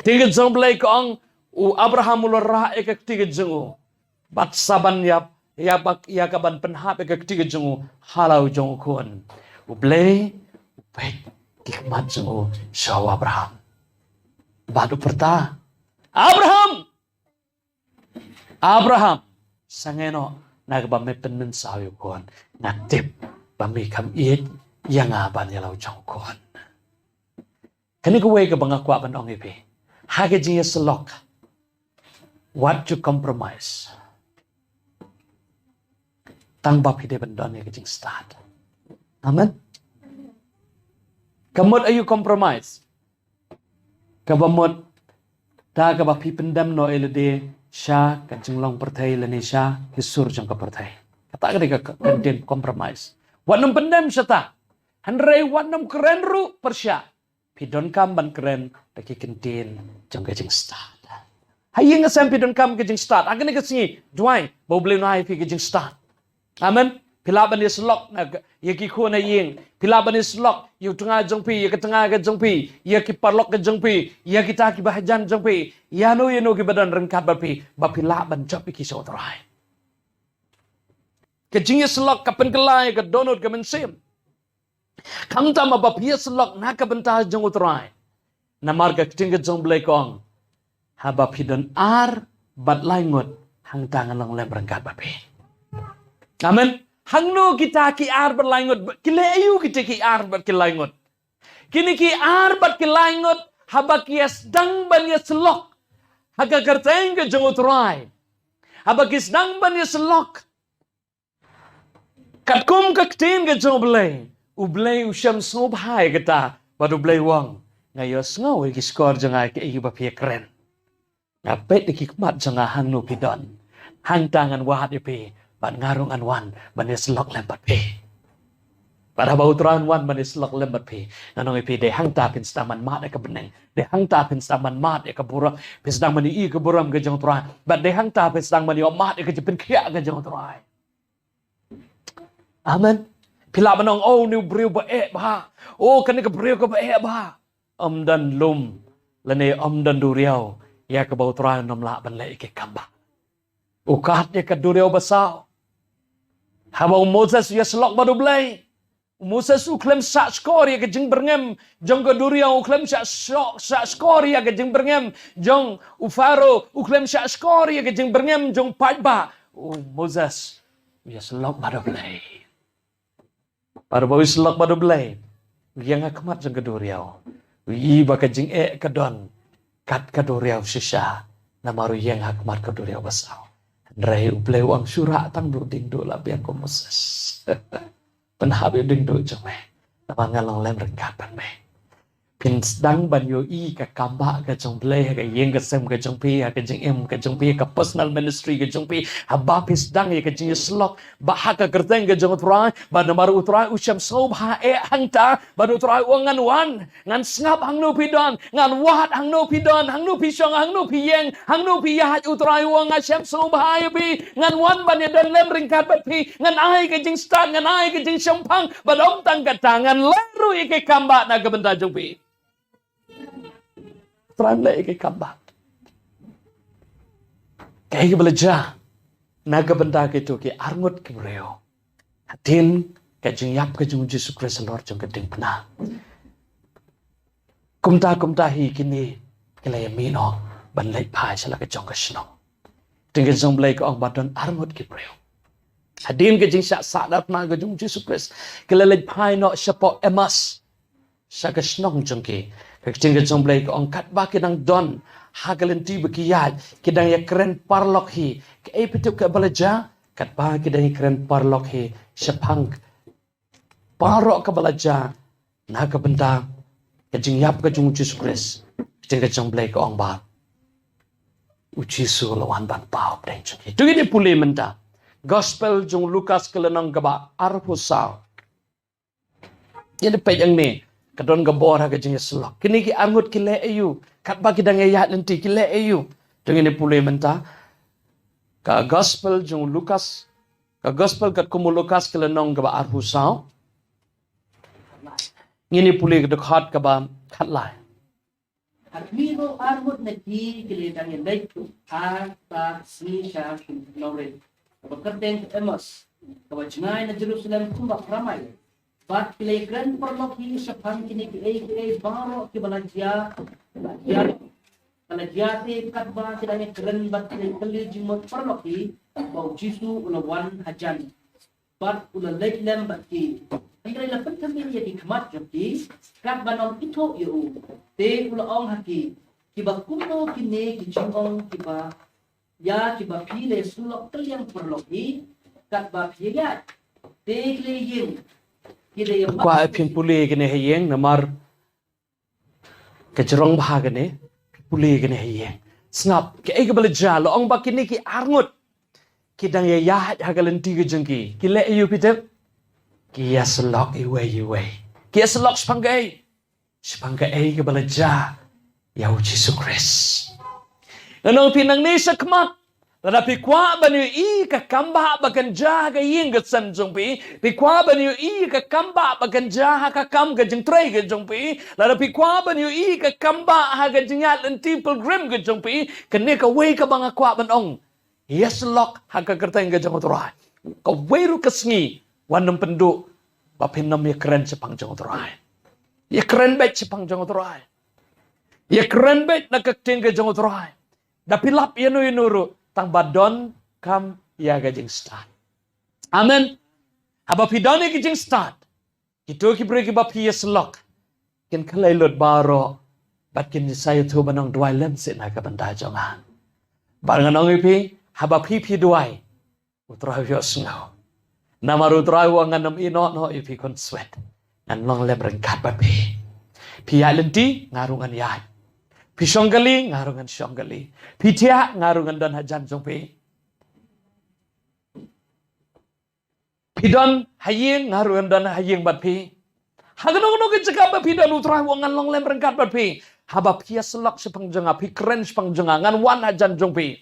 tiga jong blay kong u Abraham ulra ek tiga jong bat saban ya bak ya kaban penhap ek tiga jong halau jong kun u blay u pet ki mat jong shaw Abraham batu perta Abraham sangeno nagbame penen sayo kon natip bami kam it yang aban yalau jong kon kani ko way ka banga kwa ban ong ipi hage JINGIASYLLOK what to compromise tang bap hide ban don ya jing start amen kamot ayu compromise kabamot ta ka ba pi pendam no elede Sya kan long pertai lani sya hisur jang ka pertai. Kata ka kan compromise. Wanam pendam syata. Hanrei wanam keren ru persya. Pidon kam ban keren taki kentin jang ka jing start. Haying asam pidon kam ka jing start. Agani ka singi duai bau beli nai pi ka jing start. Amen. Pilaban dia selok nak ya ki ko na ying. Pilaban dia selok yu tengah jong pi ya ke tengah ke jong pi ya ki parlok ke jong pi ya kita ki bahajan jong pi ya no ki badan rengkat bapi pilaban jop ki so trai. Ke JINGIASYLLOK kapan kelai ke donut ke mensim. Kam ta ma bapi selok na ka bentah jong utrai. Namar ka ting ke jong blai kong. Ha bapi don ar bat laingot hang tangan lang lem rengkat bapi. Amen. Hangno kita ki ar berlaingot kilayu kita ki ar ber kilaingot kini ki ar ber kilaingot habakis dang ban ya selok haga kerteng ke jongot rai habakis dang ban ya selok katkum ka ktin ke joblay ublay usyam sob hai kita baru blay wang ngayos ngau ki skor jangai ke i ba pie keren ngapet ki kmat janga hangno pidon hang tangan wahat ipi ban ngarung anwan ban selok lembat pe pada bau turan wan ban selok lembat pe nanong ipi de hang ta pin staman mat ka beneng de hang ta pin staman mat ka bura pin stang mani i ka buram ka jong turan ban de hang ta pin stang mani mat ka jepin khia ka jong turan amen pila banong oh ni briu ba e ba oh kan ka briu ka ba e ba dan lum lane dan duriau ya ka bau turan nom la ban le ke kamba ukat ya ka duriau basau Habang Moses ya selok baru belai. Moses uklem sak skor ya kejeng berngem. Jong ke duriau uklem sak skor ya kejeng berngem. Jong ufaro uklem sak skor ya kejeng berngem. Jong patba. Moses ya selok baru belai. Baru bawa selok baru belai. Yang akamat jong ke duriau. Iba kejeng kedon. Kat ke duriau sisa. Namaru yang akamat ke duriau basau. Rai ublay wang syura tang do ding do la biang ko Moses. Penhabi ding do jome. Namang ngalong lem rengkat ban me. Pin dang ban yo i ka kamba ka jong blay ka yeng ka sem ka jong pi ka jeng em ka jong pi ka personal ministry ka jong pi haba pis dang ka JINGIASYLLOK ba ha ka kerteng ka jong utrai ba namar utrai usyam sob ha e hangta ba utrai ngan wan ngan ngap hang no pi don ngan wat hang no pi don hang no pi syong hang no pi yeng hang no pi ya utrai wang asyam sob ha e pi ngan wan ban ya dan lem ringkat ba pi ngan ai ka jing start ngan ai ka jing syampang ba dom tang ka tangan leru ke kamba na ka benda jong pi Terang lagi ke kabat. Kaya belajar. Naga benda itu ke arngut ke bereo. Hatin ke jengyap ke jeng Yesus Kristus Lord jeng keding pena. Kumta hi kini kelaya mino ban lai pai sala ke jong ke senong. tinggal jomblay ko ang badon arngot kibreo. Hadin ke jing syak sadat na ke jung Jesus Christ. Kelalaj pai no siya po emas. Siya ka snong jungki. Tinggal jomblay ko ang katba kinang don. Hagalenti bekiyad. Kidang ya keren parlok hi. Ke pitu ke balaja. Katba kidang ya keren parlok hi. Siya pang parok ke balaja. Na ke benda. Ke jing yap ke jung Jesus Christ. Tinggal jomblay ko ang ba. Ujisu lawan ban pau dai jungki. Tu ini pulih menta. Gospel jung Lukas kelenong gaba arpusau. Ini pe yang ni kadon gabor ha kajing selok. Kini ki angut kile ayu. Kat bagi dang ayat nanti kile ayu. Jung ini pulih menta. Ka gospel jung Lukas. Ka gospel kat kumu Lukas kelenong gaba arpusau. Ini pulih dekat gaba katlai. Miro armut na ki kilitang yung like ta si siya Lauren. Bekerja emas, kawajnai na Jerusalem kumbak ramai. Bat pilih grand perlok ini sepang kini ki baro ki balajia, balajia te katba kidanya grand bat pilih jimot perlok ki bau jisu ulawan hajan. Bat ula lek lem bat ki. Andai lapan kami jadi kemat jadi kat banom itu yo. Te ula ong haki. Kiba kuno kini ki jingong kiba ya kiba pile sulok kaliang perloki kat ba piat tegle yin kide yang Kwa pin pulih kene hayeng namar kejerong bahagane pulih kene hayeng. Sngap ke ege balaja lo ong bakini ki arngut kidang ya yahat hagalenti ke jengki kile ayu pitep ki yaslok iwe ki yaslok spanggai ke balaja ya Jesus Christ. Anong pinang ni sa kemat. Tetapi kwa banyu i ka kamba bagan jaha ka ying ka san jongpi. Kwa banyu i ka kamba bagan jaha ka kam ka jeng tray ka jongpi. Tetapi kwa banyu i ka kamba ha ka jeng yat lenti pilgrim ka jongpi. Kani ka way ka banga kwa banong. Yaslok ha ka kerteng ka jeng uturay. Ka way ru ka sngi. Wanam penduk. Bapinam ya keren sepang jeng uturay. Ya keren bet sepang jeng uturay. Ya keren bet na kakting ka jeng uturay. Dapilap yanu yanuru tang badon kam ya gajing start. Amen. Haba pidone gajing start. Kito ki break ba yaslok. Kin kalay lot baro. Bat kin sayo tu banong duay lem sit na kabanda jonga. Barangan ong ipi haba pi duay. Utraw yo sngaw. Namaru utraw wangan nam ino no ipi kon sweat. Nan long lem rengkat ba pi. Pi ya lenti ngarungan yai. Pi syonggali ngarungan syonggali. Pi tia ngarungan don hajan jongpi. Pi don haying ngarungan don haying bat pi. Haganong ke cakap ba pi don utrah wangan long lem rengkat bat pi. Haba pi selok sepang jenga pi keren sepang jenga ngan wan hajan jongpi.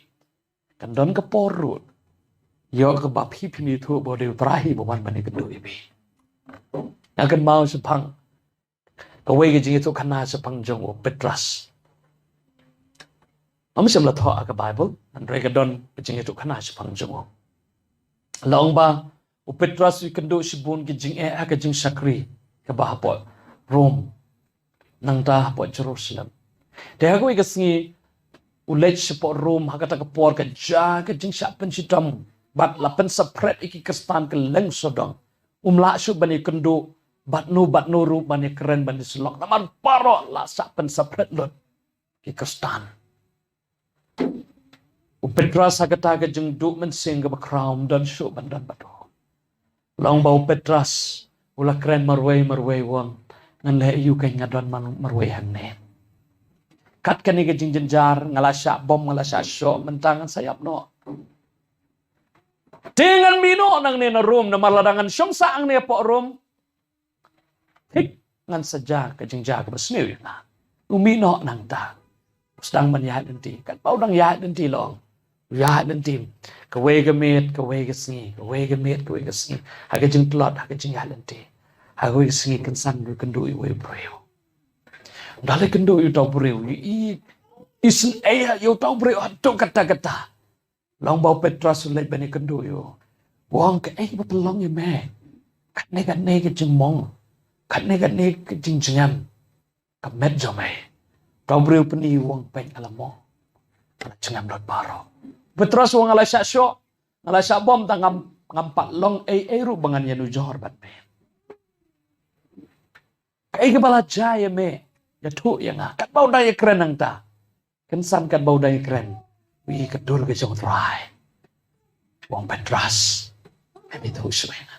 Kan don ke porut. Yo ke ba pi pini tu bo de utrahi bo wan bani kendu ipi. Akan mau sepang. Kawai ke jing itu kana sepang jongo Petras. Am siam la tho ka Bible and regadon jing itu kana sepang jongo. Laong ba u Petras wi kendo sibun ki jing ka jing sakri ka ba po Rome nang ta po Jerusalem. Dia ko igasngi ulet po Rome hakata ka por ka ja ka jing sapen sitam bat lapen sapret iki kestan ke leng sodong. La su bani kendo bat no ru bani keren bani selok naman paro la sapen sapret lot ki kestan. Petras hakata ka jeng du men sing ka crown dan show bandan bato. Long bau Petras ula keren marway wang ngan le yu kay ngadon marway hanne. Kat kani ka jeng jenjar ngalasya bom ngalasya show mentangan sayap no. Dengan mino nang ni na room na maladangan siyong saang niya po room. Hik ngan sadya ka jeng jaga basniw na. Umino nang ta. Usdang man yahat nanti. Kat pao nang yahat nanti long. Yahat nanti. Kaway gamit, kaway gasngi. Kaway gamit, kaway gasngi. Haga jeng plot, haga jeng yahat nanti. Haga way gasngi kansan ru kandu iway brew. Dali kandu yu tau brew. Isin aya yu tau brew. Ato kata-kata. Long bau Petras ulit bani kandu yu. Wong ka ba pelong yu me. Kat ne ka jeng mong. Kat ne ka jeng jengan. Ka medjo me. Kau beri peni wong peng alam mo. Kala cengam lot baro. Petras wong ala syak syok, ala syak bom ta ngampat long ru bangan yanu johor bat me. Kai kepala jaya me, ya tu yang kat bau daya keren nang ta. Kensan kat bau daya keren. Wi kedul ke jong try. Wong Petras. Emi tu suena.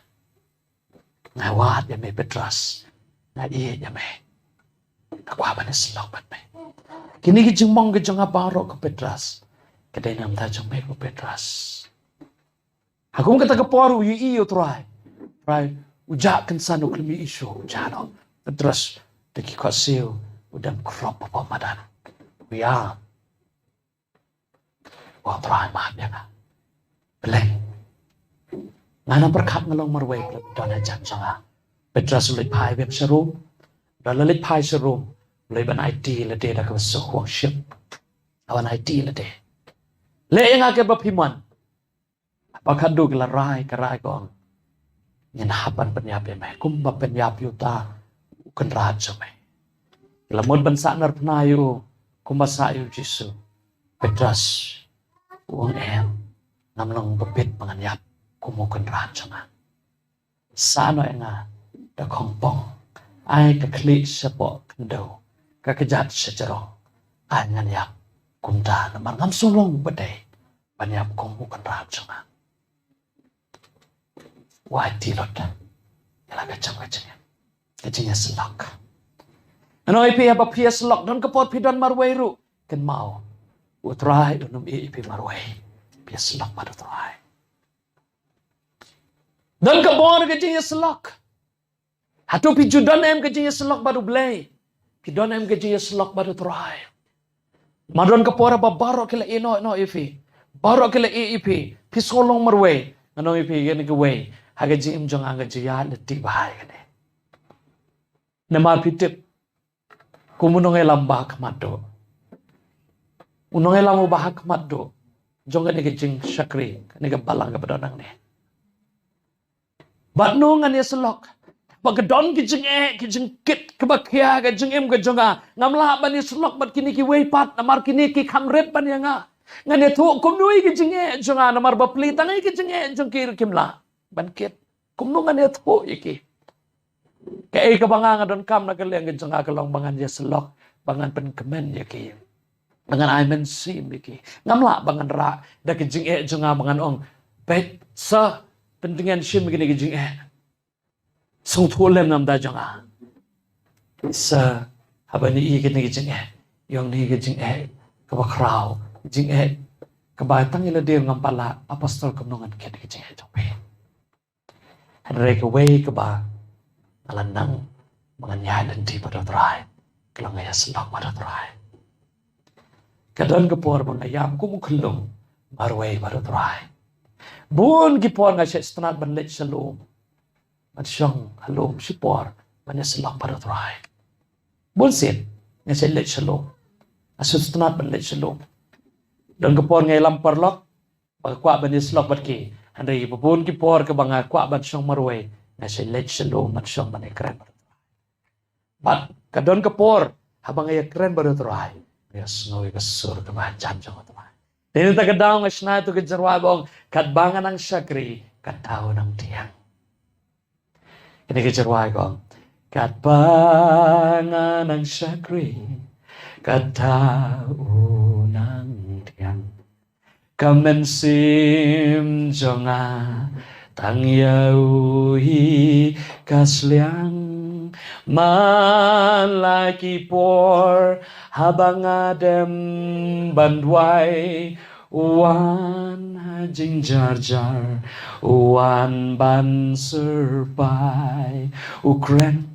Ngawat ya me Petras. Na iya ya me. Kakwa bane selok bat me. Kini ki jeng mong ke jong abaro ke Petras. Kedai nam ta jong me ke Petras. Aku kata ke poru yu iyo try. Try ujak kensan uklimi isu jano. Petras deki kosil udam krop apa madan. Ya. Wah try maaf ya ka. Beleng. Ngana berkat ngelong marway klub dona jam janga. Petras ulit pai web serum. Dan ulit pai serum. Ulit ban IT le de dak so huang ship. Awan IT le de. Le yang ake bapiman. Apakah du kala rai karai gong. Nyen hapan penyap ya meh. Kumba penyap yuta. Ukan rahat so meh. Kala mod ban sanar penayu. Kumba sayu jisu. Petras. Uang namlong bebit menganyap kumukan rajanga. Sano nga da kompong ay kakli sepo kendo kakejat sejarong ay nganyap kumda naman ngamsulong badai banyap kumukan rajanga. Wah tilot yala kacang-kacangnya JINGIASYLLOK. Ano ipi apa pia selok don kepot pidon marwairu ken mau utrai unum ipi marwai. JINGIASYLLOK pada terai. Dan ke BOR ke JINGIASYLLOK. Hatu pi judan em ke JINGIASYLLOK baru belai. Pidon em ke JINGIASYLLOK baru terai. Madron ke pora babaro kila ino ifi. Baro kila ipi. Pi solong marwe. Ano ipi gani ke way. Haga jim jong anga jia leti bahai gani. Namar pitip. Kumunong lambah kamado. Unong lamu bahak kamado. Jong ni jing syakri, ni balang ke bedonang ni. Batno ngani selok. Bagedon ki jing kit ke bakia ke jing em ke jonga. Ngamla bani selok bat kini ki weipat namar kini ki kamret ban yanga. Ngani tu kumnui ki jing jonga namar bapli tangai ki jing jong kir kimla. Ban kit kumnu ngani tu iki. Ke ke bangang don kam na kaliang ke jonga kalong bangan ya selok, bangan pen kemen ya ki. Dengan aimen sim iki ngamla bangan ra da kijing jonga bangan ong bet sa pentingan sim gini kijing song tholem nam da jonga sa habani i gini kijing yong ni kijing ka ba kraw kijing ka ba tang ila de ngampala apostol kumnongan ket kijing jope hadre ka way ka ba alanang mangan dan di pada try kelang ya selok pada try. Kadon kepor mengayam kumukulong marway baru try. Bun kipor nga siya stanat banlit sa loom. At siyang halom si por banya selok baru try. Bun sit nga siya lit sa loom. Aso stanat banlit sa loom. Don kepor nga ilang parlok pagkwa banya selok bat ki. Andai bun kipor ka banga kwa bat siyang marway nga siya lit sa loom at siyang manikren baru try. But kadon kepor habang ay kren baru try. Yes, no, ikasur ka ba? Jam jam ka ba? Dito taga daw nga siya ito kajarwabong katbangan ng syakri, katao ng tiyang. Kini kajarwabong katbangan ng syakri, katao ng tiyang. Kamensim jonga tangyawi kasliang. Malaki por habang adem bandway wan jing jar jar wan ban surpay ukren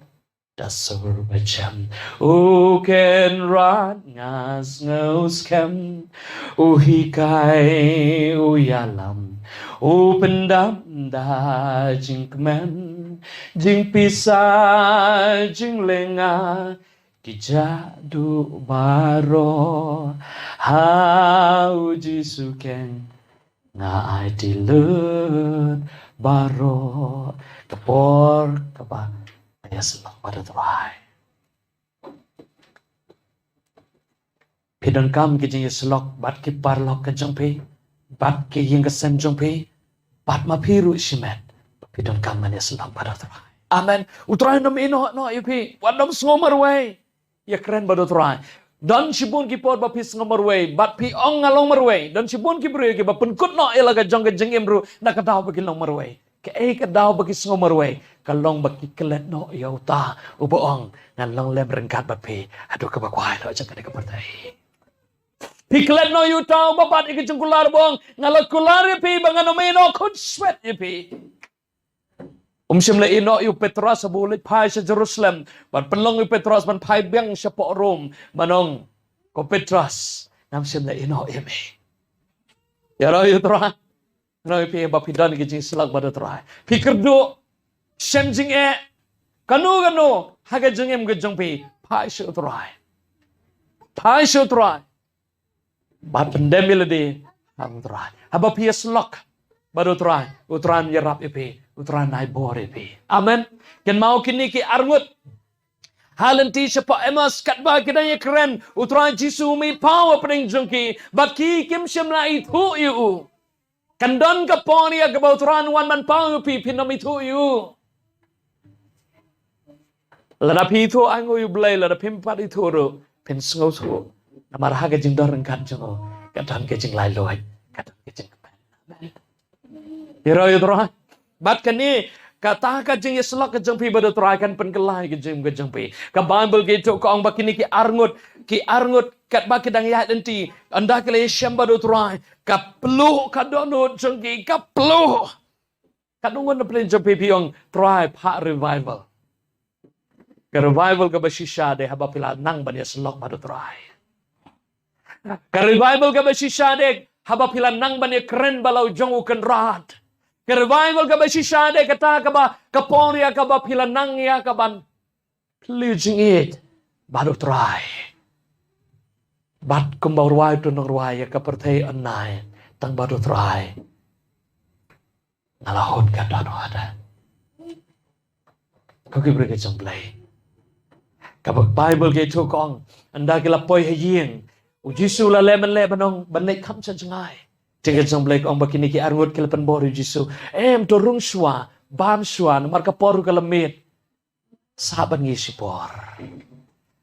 da surbachem uken rat ngas ngaus kem uhikay uyalam upendam da jingkmen jing pisa jing lenga kijadu baro hau jisuken nga ai dilut baro kapor kapa JINGIASYLLOK pada try. Pidon kam ke JINGIASYLLOK bat ki parlok ke jangpe bat ke yang kesem jongpi bat ma piru shimet pi don kaman ya selam pada trai amen utrai nom ino no yupi wadom ngomar way ya keren pada trai don shibun ki pot ba pi ngomar way bat pi ong ngalong marway don shibun ki bru ki ba pun kut no ela ga jong ga jengem bru na ka daw bagi long marway ke ka daw bagi ngomar way kalong bagi kelet no ya uta uboong ngalong lem rengkat ba pi aduh ka ba kwai lo jang ka ka pertai Piklet no you tau babat iki jengkular bong ngalak kular pi bangan no kun sweat pi. Shimle ino yu Petros abulit pai sa Jerusalem ban penlong yu Petros ban pai biang sa po Rome manong ko Petros nam shimle ino imi. Yaro yu tra no pi bapidan iki jingsilak bada tra. Pikerdo shem jing kanu haga jengem ge jengpi pai sa tra. Pai sa tra. Bat pendemil di hang trai. Haba pias lok baru trai. Utran yerap ipi. Utran naik BOR ipi. Amen. Ken mau kini ki arngut. Halenti sepa emas kat ba kidanya keren. Utran jisu mi power pening jengki. Bat ki kim shimla itu yu. Kandon ka poni ya ka utran wan man power pi pinom itu yu. Lada pi itu ango yu blay lada pimpat itu ru. Pin sngau tu. Namar haga jing doreng kan jongo kadang ke jing lai loy kadang ke jing pen yero bat kani kata ka jing yeslok ke jing pi bado terakan pen kelai ke jing pi ka bible ke to ko ong bakini ki arngut kat ba kedang ya denti anda ke le syam bado terai ka peluh ka dono jing ki ka peluh kadung ngon plen jing pi piong try pa revival ka revival ka basisha de haba pila nang ban yeslok bado terai Ka revival ka ba si Shadek, haba pila nang ba ni keren balau jong uken rat. Ka revival ka ba si Shadek, kata ka ba, kaporia ka ba pila nang ya ka ban. Plijing it, baru try. Bat kumbaw ruay to ng ruay, ka pertay anay, tang baru try. Nalahod ka doon ada. Kau kibri ka jong play. Kapag Bible ka ito kong, anda kila poy haying, Jisu la lemen lebanong banlek kam chan changai. Tinggal jang blek ong bakini ki arngut kelepan BOR Jisu. Dorung shwa, bam shwa, namar ka poru kalamit. Saban ngisi BOR.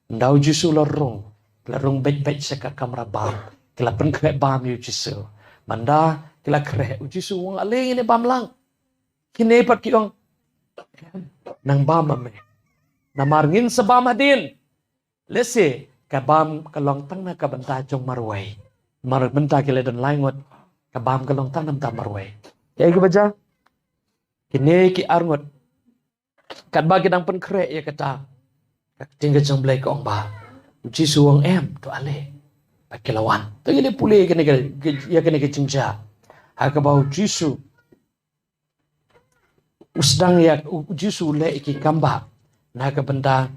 Ndau Jisu la rung bet sa ka kamra bam. Kelepan kre bam yu Jisu. Manda kila kre Jisu wong aling ini bam lang. Kinepat ki ong nang bam ame. Namarngin sa bam hadin. Lesi kabam kalong tang na kabanta jong marway. Benta kila dan langot. Kabam kalong tang nam ta marway. Kaya ka ba dyan? Kini ki arngot. Kat ba kitang penkre ya kata. Tinggal jong blay ka ong ba. Uji suwang to ale. Pakilawan. To gini puli ya kini kicingja. Haka ba uji su. Usdang ya uji su le iki kamba. Na kabanta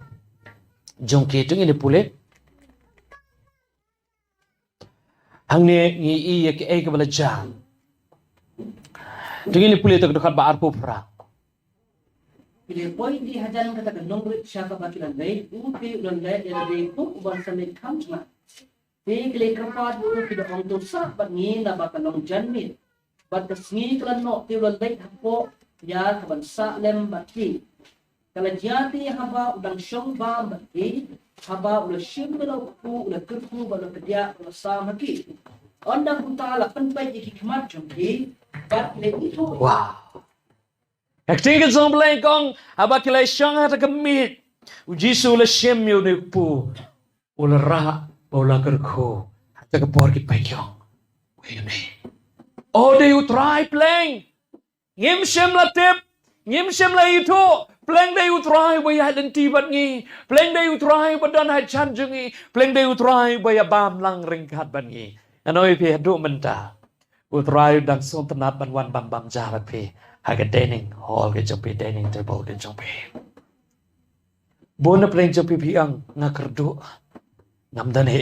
jong ki tung ini puli. Hang ni ngi iya ke ke bala jam. Tingin ni puli tak dekat ba arpo pra. Pilih poin di hajan kata ke Nongbri siapa bakilan baik, upi ulan baik yang ada pun uban sampai kamcma. Di kile kapad upi dah orang tu sah bangi na bakalong janmit. Bat kesni kelan no ti ulan baik hapo ya kaban sa lem baki. Kalau jati haba udang syong ba baki. Haba ulah syim belau ku ulah kerku belau kerja ulah sama ki. Ondang punta lah penpai jiki kemat jomki. Bat le itu. Wow. Acting ke zong blay kong haba kilay syang hata kemit. Ujisu ulah syim yu ni pu. Ulah ra ulah kerku. Hata kepor ki pekyong. Wini. Oh they you try playing. Ngim syim la tip. Ngim syim la itu. Pleng day utrai baya denti bat ngi. Pleng day utrai badan hai chan jungi. Pleng day utrai baya bam lang ringkat bat ngi. Anoi pi hadu menta. Utrai dang son tenat ban wan bam jahat pi. Haga dining hall ke jompi dining table ke jompi. Bona pleng jompi pi ang ngakerdu. Ngam dani.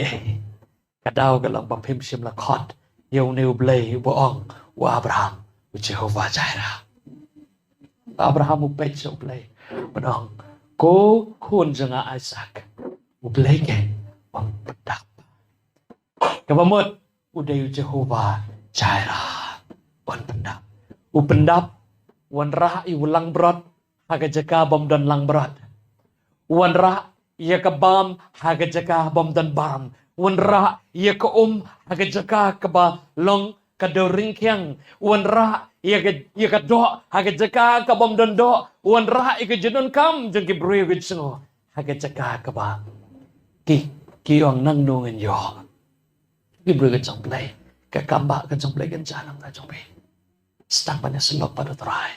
Kadau galang bam pim sim la khot. Yau neu blay boong wa Abraham. Jehovah Jireh. Abraham upet jomplay. Menang, ko kun janga Isaac. Ubleken, wang pedap. Kabamot, uday Jehovah, Jaira wan pendap. Upendap wan rah I ulang berat haga jaka bom dan lang berat. Wan rah ia ke bam haga jaka bom dan bam. Wan rah ia ke haga jaka ke ba long ke doring kiang. Wan rah ia ke do haga jaka ke bom dan do. Wan rah ia ke jenun kam jeng ki bru ke sengo haga jaka ke ba. Ki ong nang nungen yo. Ki bru ke jong play. Ke kamba ke jong play ke janam ke jong play. Stang banyak selok pada terai.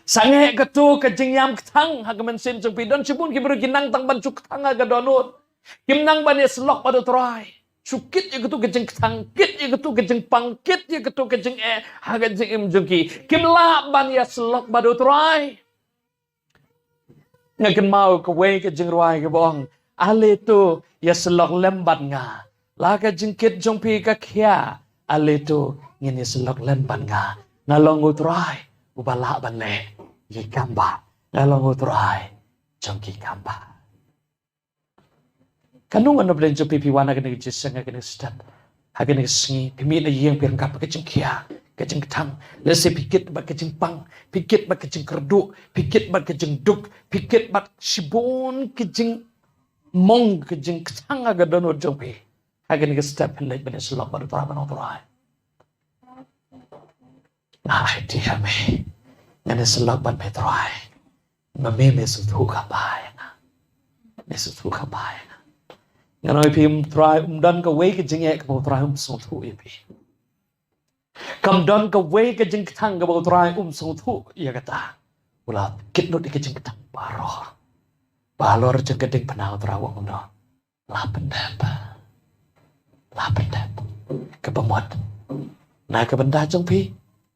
Sange ketu ke jingyam ketang haga mensin jong pi don cibun ki bru kinang tang ban cuk tang haga donut. Kim nang banyak selok pada terai. Cukit ya ketu ke jeng ketang, kit ya ketu ke jeng pangkit ya ketu ke jeng haga jeng im jong ki. Kim la banyak selok pada terai. Ngaken mau ke wei ke jeng ruai ke bong. Ale tu ya selok lembat nga. La ke jeng kit jong pi ke kia. Ale tu ngini selok lembat nga. Ngalong utrai ubala banle yi kamba ngalong utrai jongki kamba kanung ano blen jo pipi wana kene jisanga kene step hagene singi pimi na yeng pirang kap ke jengkia ke jeng tang lese pikit ba ke jeng pang pikit ba ke jeng kerdu pikit ba ke jeng duk pikit ba shibon ke jeng mong ke jeng tang aga dono jompi hagene step hen lek bene selok ba utrai Ai dia me. Ngane selok ban metrai. Ngame me sutu kapai na. Me sutu kapai na. Ngano pim try dan ka wei ke jinge ka try sutu ipi. Kam dan ka wei ke jing tang ka try sutu ya kata. Ula kit no ke jing tang baro. Balor jeng gedeng penau trawang no. La pendap. La pendap. Kepemot. Nah ke benda jong pi.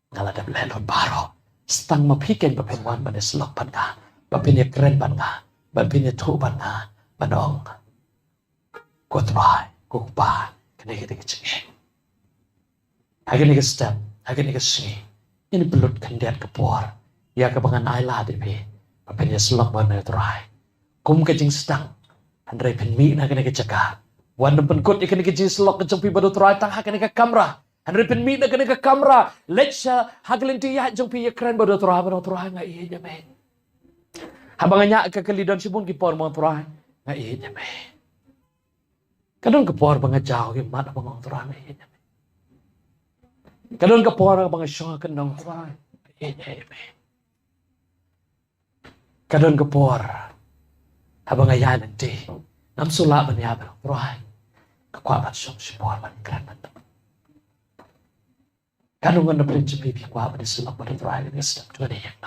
Ngala ada belelot baro. Stang mapiken bapenwan bane selok ban nga. Bapinnya keren ban nga. Bapinnya tu ban nga. Banong. Ko try. Ko pa. Kene ke cenge. Agene ke step. Agene ke singi. Ini belut kendiat ke BOR. Ya ke bangan aila depi. Bapinnya selok ban nga try. Kum ke jing stang. Andre pen mi na kene ke cekar. Wan pen kot ikene ke jing selok ke jengpi badu try tang ha kene ke kamera. Andre pen mi na kene ke kamera. Letsa hagelinti ya jengpi ya keren badu try nga iya jame. Habanganya ke kelidon sibun ki por mo try nga iya jame. Kadon ke por banga jauh ki mat bang try nga iya jame. Kadon ke por banga syong ke nong try iya jame. Kadon ke por habangaya nanti nam sulak ban ya bang try. Kekuatan syong si por ban keren ban. Kadon ngan prinsip bi kwa ban selok ban try nga step tu ni yang.